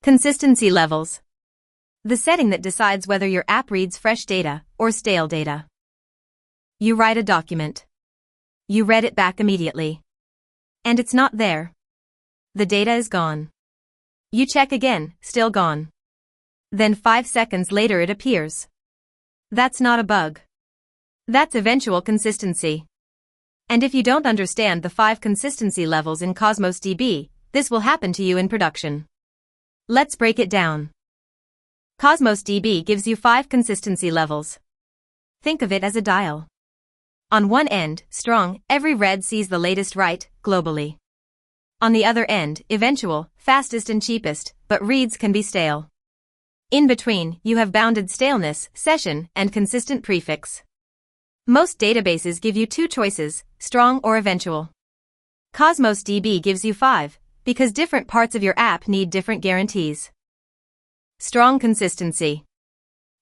Consistency levels. The setting that decides whether your app reads fresh data or stale data. You write a document. You read it back immediately. And it's not there. The data is gone. You check again, still gone. Then 5 seconds later it appears. That's not a bug. That's eventual consistency. And if you don't understand the 5 consistency levels in Cosmos DB, this will happen to you in production. Let's break it down. Cosmos DB gives you 5 consistency levels. Think of it as a dial. On one end, strong, every read sees the latest write, globally. On the other end, eventual, fastest and cheapest, but reads can be stale. In between, you have bounded staleness, session, and consistent prefix. Most databases give you 2 choices, strong or eventual. Cosmos DB gives you 5, because different parts of your app need different guarantees. Strong consistency.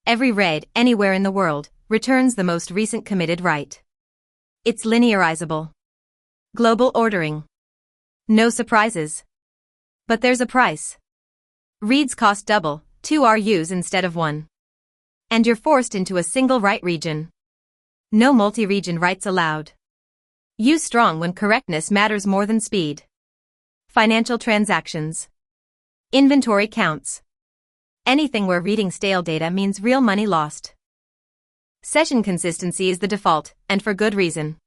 Every read, anywhere in the world, returns the most recent committed write. It's linearizable. Global ordering. No surprises. But there's a price. Reads cost double, 2 RUs instead of 1. And you're forced into a single write region. No multi-region writes allowed. Use strong when correctness matters more than speed. Financial transactions. Inventory counts. Anything where reading stale data means real money lost. Session consistency is the default, and for good reason.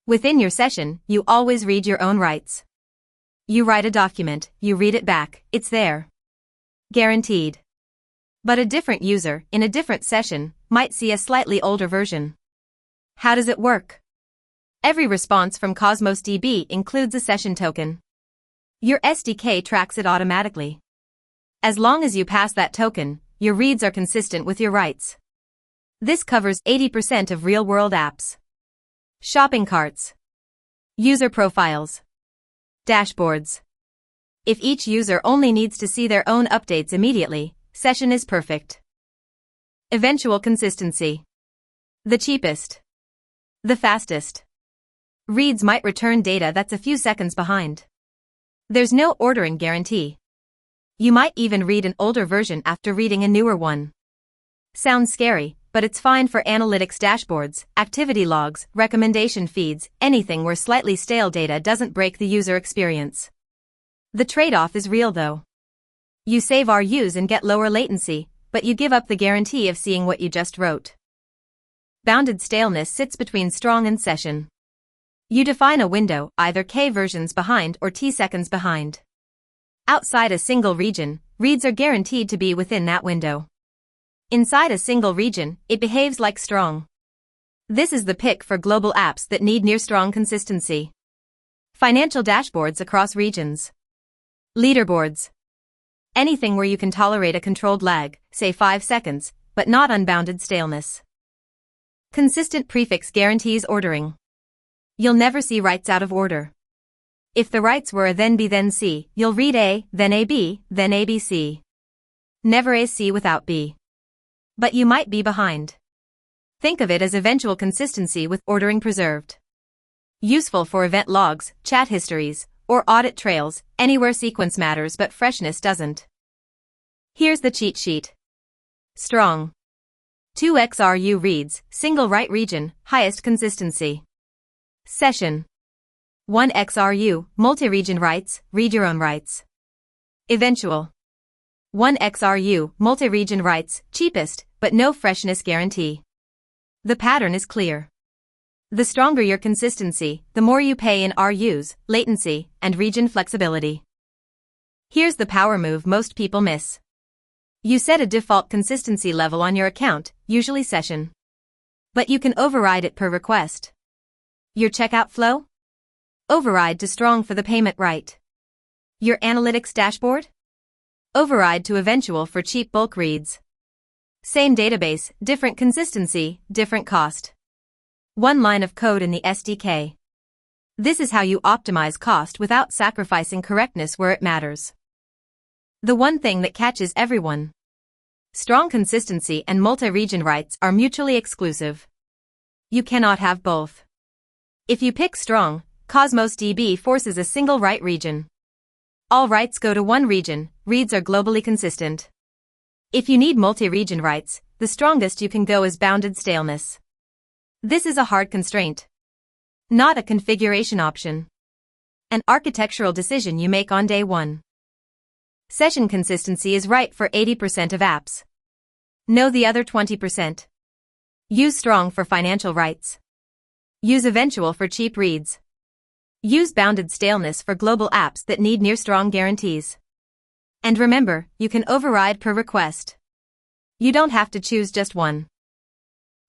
Within your session, you always read your own writes. You write a document, you read it back, it's there. Guaranteed. But a different user, in a different session, might see a slightly older version. How does it work? Every response from Cosmos DB includes a session token. Your SDK tracks it automatically. As long as you pass that token, your reads are consistent with your writes. This covers 80% of real-world apps. Shopping carts. User profiles. Dashboards. If each user only needs to see their own updates immediately, session is perfect. Eventual consistency. The cheapest. The fastest. Reads might return data that's a few seconds behind. There's no ordering guarantee. You might even read an older version after reading a newer one. Sounds scary, but it's fine for analytics dashboards, activity logs, recommendation feeds, anything where slightly stale data doesn't break the user experience. The trade-off is real though. You save RUs and get lower latency, but you give up the guarantee of seeing what you just wrote. Bounded staleness sits between strong and session. You define a window, either K versions behind or T seconds behind. Outside a single region, reads are guaranteed to be within that window. Inside a single region, it behaves like strong. This is the pick for global apps that need near-strong consistency. Financial dashboards across regions. Leaderboards. Anything where you can tolerate a controlled lag, say 5 seconds, but not unbounded staleness. Consistent prefix guarantees ordering. You'll never see writes out of order. If the writes were a then B then C, you'll read A, then AB, then ABC. Never a C without B. But you might be behind. Think of it as eventual consistency with ordering preserved. Useful for event logs, chat histories, or audit trails, anywhere sequence matters but freshness doesn't. Here's the cheat sheet. Strong. 2x RU reads, single write region, highest consistency. Session. 1x RU, multi-region writes, read your own writes. Eventual. 1x RU, multi-region writes, cheapest, but no freshness guarantee. The pattern is clear. The stronger your consistency, the more you pay in RUs, latency, and region flexibility. Here's the power move most people miss. You set a default consistency level on your account, usually session. But you can override it per request. Your checkout flow? Override to strong for the payment right. Your analytics dashboard? Override to eventual for cheap bulk reads. Same database, different consistency, different cost. One line of code in the SDK. This is how you optimize cost without sacrificing correctness where it matters. The one thing that catches everyone. Strong consistency and multi-region writes are mutually exclusive. You cannot have both. If you pick strong, Cosmos DB forces a single write region. All writes go to one region, reads are globally consistent. If you need multi-region writes, the strongest you can go is bounded staleness. This is a hard constraint, not a configuration option. An architectural decision you make on day one. Session consistency is right for 80% of apps. Know the other 20%. Use strong for financial writes. Use Eventual for cheap reads. Use bounded staleness for global apps that need near-strong guarantees. And remember, you can override per request. You don't have to choose just one.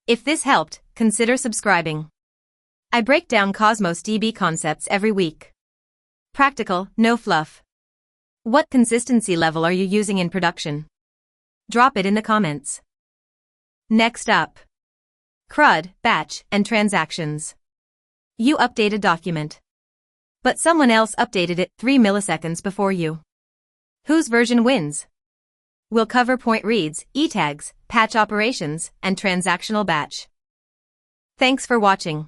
If this helped, consider subscribing. I break down Cosmos DB concepts every week. Practical, no fluff. What consistency level are you using in production? Drop it in the comments. Next up. CRUD, batch, and transactions. You update a document, but someone else updated it 3 milliseconds before you. Whose version wins? We'll cover point reads, e-tags, patch operations, and transactional batch. Thanks for watching.